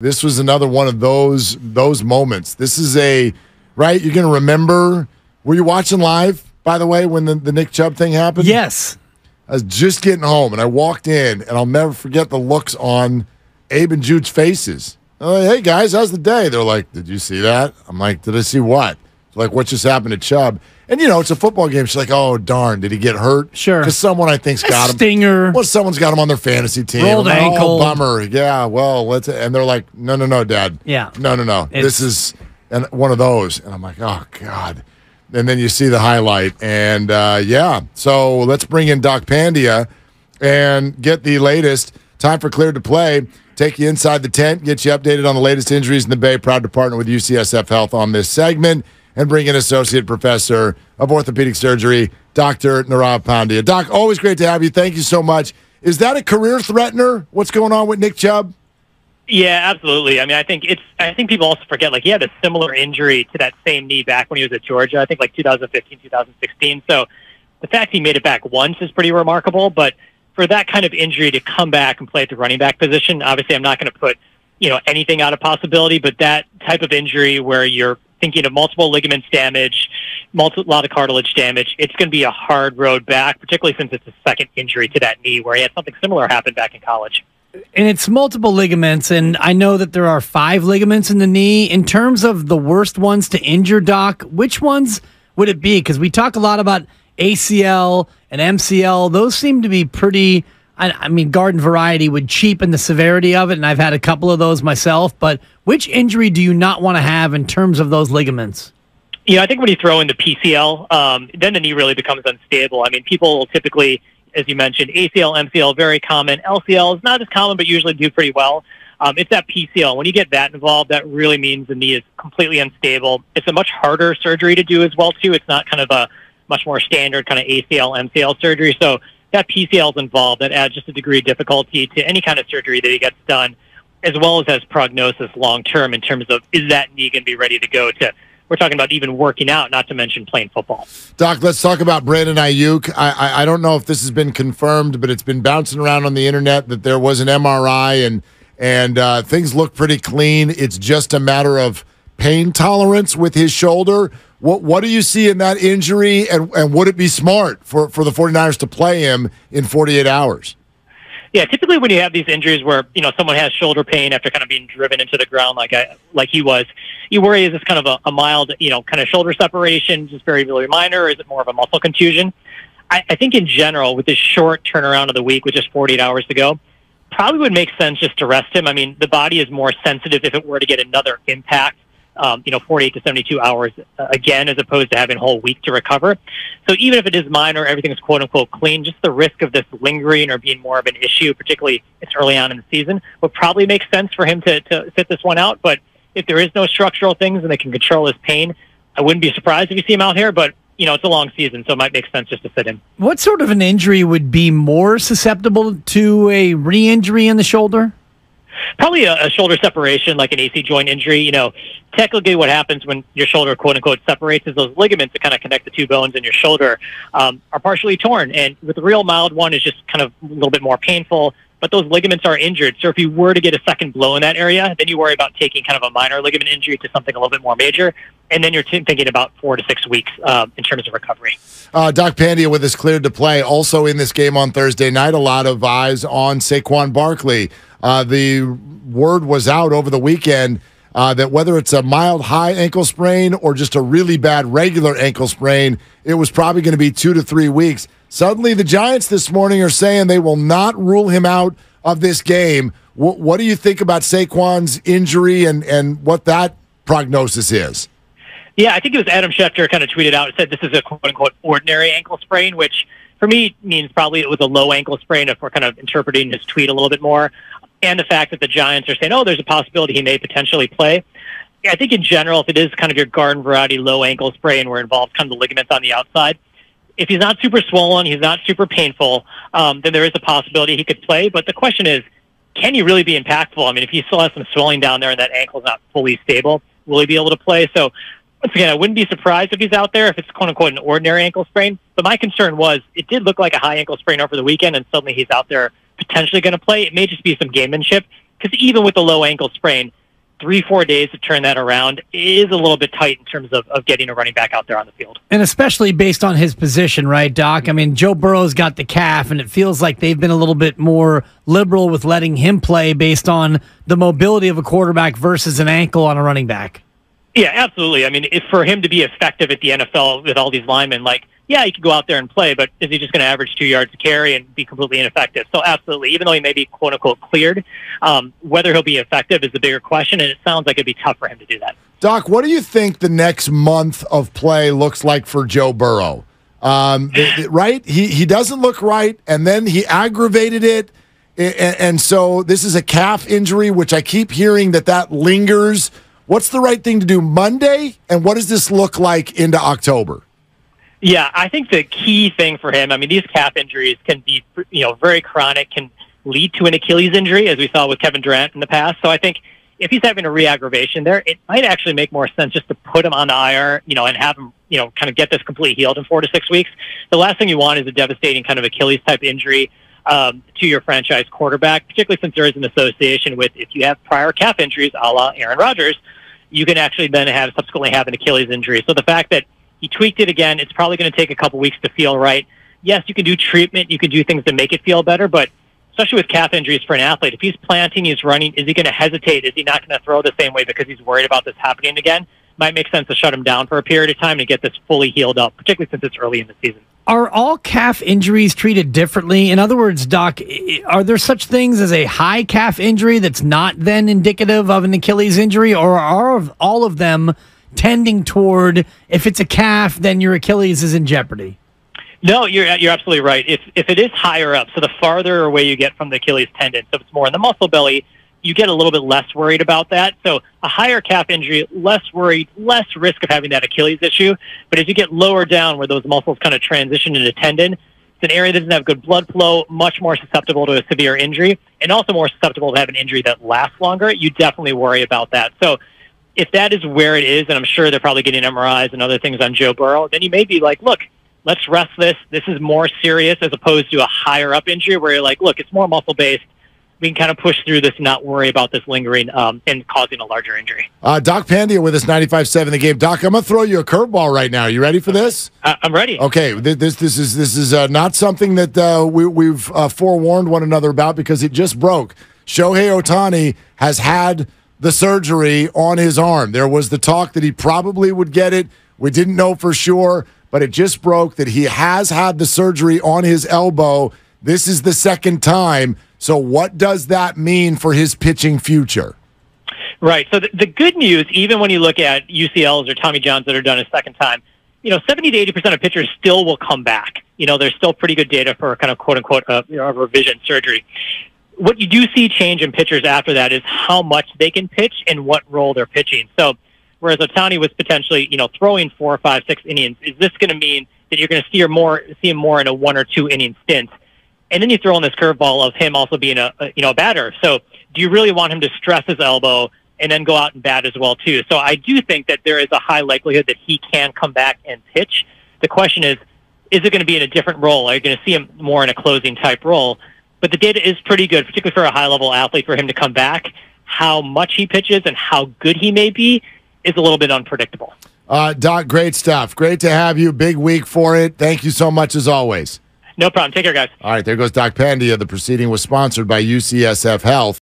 This was another one of those moments. This is right, you're going to remember. Were you watching live, by the way, when the Nick Chubb thing happened? Yes. I was just getting home, and I walked in, and I'll never forget the looks on Abe and Jude's faces. I'm like, hey, guys, how's the day? They're like, did you see that? I'm like, did I see what? They're like, what just happened to Chubb? And, it's a football game. She's like, oh, darn, did he get hurt? Sure. Because someone, I think, got him. Stinger. Well, someone's got him on their fantasy team. Rolled ankle. Oh, bummer. Yeah, well, let's. And they're like, no, Dad. Yeah. No. This is one of those. And I'm like, oh, God. And then you see the highlight. And, so let's bring in Doc Pandya and get the latest. Time for Cleared to Play. Take you inside the tent, get you updated on the latest injuries in the Bay. Proud to partner with UCSF Health on this segment and bring in Associate Professor of Orthopedic Surgery, Dr. Nirav Pandya. Doc, always great to have you. Thank you so much. Is that a career threatener, what's going on with Nick Chubb? Yeah, absolutely. I mean, I think people also forget, he had a similar injury to that same knee back when he was at Georgia, I think 2015, 2016. So the fact he made it back once is pretty remarkable, but for that kind of injury to come back and play at the running back position, obviously I'm not going to put, anything out of possibility, but that type of injury where you're thinking of multiple ligaments damage, a lot of cartilage damage, it's going to be a hard road back, particularly since it's a second injury to that knee where he had something similar happen back in college. And it's multiple ligaments, and I know that there are 5 ligaments in the knee. In terms of the worst ones to injure, Doc, which ones would it be? Because we talk a lot about ACL and MCL. Those seem to be pretty, garden variety would cheapen the severity of it, and I've had a couple of those myself. But which injury do you not want to have in terms of those ligaments? I think when you throw in the PCL, then the knee really becomes unstable. I mean, people typically, as you mentioned, ACL, MCL, very common. LCL is not as common, but usually do pretty well. It's that PCL. When you get that involved, that really means the knee is completely unstable. It's a much harder surgery to do as well, too. It's not kind of a much more standard kind of ACL, MCL surgery. So that PCL is involved. That adds just a degree of difficulty to any kind of surgery that he gets done, as well as prognosis long-term in terms of, is that knee going to be ready to go to, we're talking about even working out, not to mention playing football. Doc, let's talk about Brandon Aiyuk. I don't know if this has been confirmed, but it's been bouncing around on the internet that there was an MRI and things look pretty clean. It's just a matter of pain tolerance with his shoulder. What do you see in that injury, and would it be smart for the 49ers to play him in 48 hours? Yeah, typically when you have these injuries where, someone has shoulder pain after kind of being driven into the ground like he was, you worry, is this kind of a mild, kind of shoulder separation, just very, very minor, or is it more of a muscle contusion? I think in general, with this short turnaround of the week with just 48 hours to go, probably would make sense just to rest him. I mean, the body is more sensitive if it were to get another impact. 48 to 72 hours again, as opposed to having a whole week to recover. So even if it is minor, everything is quote unquote clean, just the risk of this lingering or being more of an issue, particularly it's early on in the season, would probably make sense for him to sit this one out. But if there is no structural things and they can control his pain, I wouldn't be surprised if you see him out here, but it's a long season, so it might make sense just to sit him. What sort of an injury would be more susceptible to a re-injury in the shoulder? Probably a shoulder separation, like an AC joint injury. Technically what happens when your shoulder, quote unquote, separates is those ligaments that kind of connect the two bones in your shoulder are partially torn. And with the real mild one is just kind of a little bit more painful, but those ligaments are injured. So if you were to get a second blow in that area, then you worry about taking kind of a minor ligament injury to something a little bit more major. And then you're thinking about 4 to 6 weeks in terms of recovery. Doc Pandya with us cleared to play. Also in this game on Thursday night, a lot of eyes on Saquon Barkley. The word was out over the weekend that whether it's a mild high ankle sprain or just a really bad regular ankle sprain, it was probably going to be 2 to 3 weeks. Suddenly the Giants this morning are saying they will not rule him out of this game. What do you think about Saquon's injury and what that prognosis is? Yeah, I think it was Adam Schefter kind of tweeted out and said this is a quote-unquote ordinary ankle sprain, which for me means probably it was a low ankle sprain if we're kind of interpreting his tweet a little bit more. And the fact that the Giants are saying, there's a possibility he may potentially play. I think in general, if it is kind of your garden variety low ankle sprain where it involves kind of the ligaments on the outside, if he's not super swollen, he's not super painful, then there is a possibility he could play. But the question is, can he really be impactful? I mean, if he still has some swelling down there and that ankle's not fully stable, will he be able to play? So once again, I wouldn't be surprised if he's out there, if it's quote-unquote an ordinary ankle sprain. But my concern was it did look like a high ankle sprain over the weekend, and suddenly he's out there potentially going to play. It may just be some gamemanship. because even with the low ankle sprain, 3-4 days to turn that around is a little bit tight in terms of getting a running back out there on the field. And especially based on his position, right, Doc? I mean, Joe Burrow's got the calf, and it feels like they've been a little bit more liberal with letting him play based on the mobility of a quarterback versus an ankle on a running back. Yeah, absolutely. I mean, if for him to be effective at the NFL with all these linemen, like, yeah, he could go out there and play, but is he just going to average 2 yards a carry and be completely ineffective? So absolutely, even though he may be quote-unquote cleared, whether he'll be effective is the bigger question, and it sounds like it'd be tough for him to do that. Doc, what do you think the next month of play looks like for Joe Burrow? Right? He doesn't look right, and then he aggravated it, and so this is a calf injury, which I keep hearing that lingers. What's the right thing to do Monday, and what does this look like into October? Yeah, I think the key thing for him, I mean, these calf injuries can be, very chronic, can lead to an Achilles injury, as we saw with Kevin Durant in the past. So I think if he's having a re-aggravation there, it might actually make more sense just to put him on the IR, and have him, kind of get this completely healed in 4 to 6 weeks. The last thing you want is a devastating kind of Achilles-type injury to your franchise quarterback, particularly since there is an association with, if you have prior calf injuries, a la Aaron Rodgers, you can actually then subsequently have an Achilles injury. So the fact that he tweaked it again, it's probably going to take a couple weeks to feel right. Yes, you can do treatment, you can do things to make it feel better, but especially with calf injuries for an athlete, if he's planting, he's running, is he going to hesitate? Is he not going to throw the same way because he's worried about this happening again? Might make sense to shut him down for a period of time to get this fully healed up, particularly since it's early in the season. Are all calf injuries treated differently? In other words, Doc, are there such things as a high calf injury that's not then indicative of an Achilles injury, or are all of them tending toward, if it's a calf, then your Achilles is in jeopardy? No, you're absolutely right. If it is higher up, so the farther away you get from the Achilles tendon, so if it's more in the muscle belly, you get a little bit less worried about that. So a higher calf injury, less worried, less risk of having that Achilles issue. But as you get lower down where those muscles kind of transition into tendon, it's an area that doesn't have good blood flow, much more susceptible to a severe injury, and also more susceptible to have an injury that lasts longer. You definitely worry about that. So if that is where it is, and I'm sure they're probably getting MRIs and other things on Joe Burrow, then you may be like, look, let's rest this. This is more serious as opposed to a higher up injury where you're like, look, it's more muscle-based. We can kind of push through this and not worry about this lingering and causing a larger injury. Doc Pandya with us, 95.7 The Game. Doc, I'm going to throw you a curveball right now. You ready for this? I'm ready. Okay, this is not something that we've forewarned one another about because it just broke. Shohei Ohtani has had the surgery on his arm. There was the talk that he probably would get it. We didn't know for sure, but it just broke that he has had the surgery on his elbow. This is the second time. So what does that mean for his pitching future? Right. So the good news, even when you look at UCLs or Tommy Johns that are done a second time, 70 to 80% of pitchers still will come back. There's still pretty good data for kind of quote unquote a revision surgery. What you do see change in pitchers after that is how much they can pitch and what role they're pitching. So whereas Ohtani was potentially, throwing 4, 5, 6 innings, is this going to mean that you're going to see him more in a 1 or 2 inning stint? And then you throw in this curveball of him also being a batter. So do you really want him to stress his elbow and then go out and bat as well too? So I do think that there is a high likelihood that he can come back and pitch. The question is it going to be in a different role? Are you going to see him more in a closing type role? But the data is pretty good, particularly for a high level athlete, for him to come back. How much he pitches and how good he may be is a little bit unpredictable. Doc, great stuff. Great to have you. Big week for it. Thank you so much as always. No problem. Take care, guys. All right, there goes Doc Pandya. The proceeding was sponsored by UCSF Health.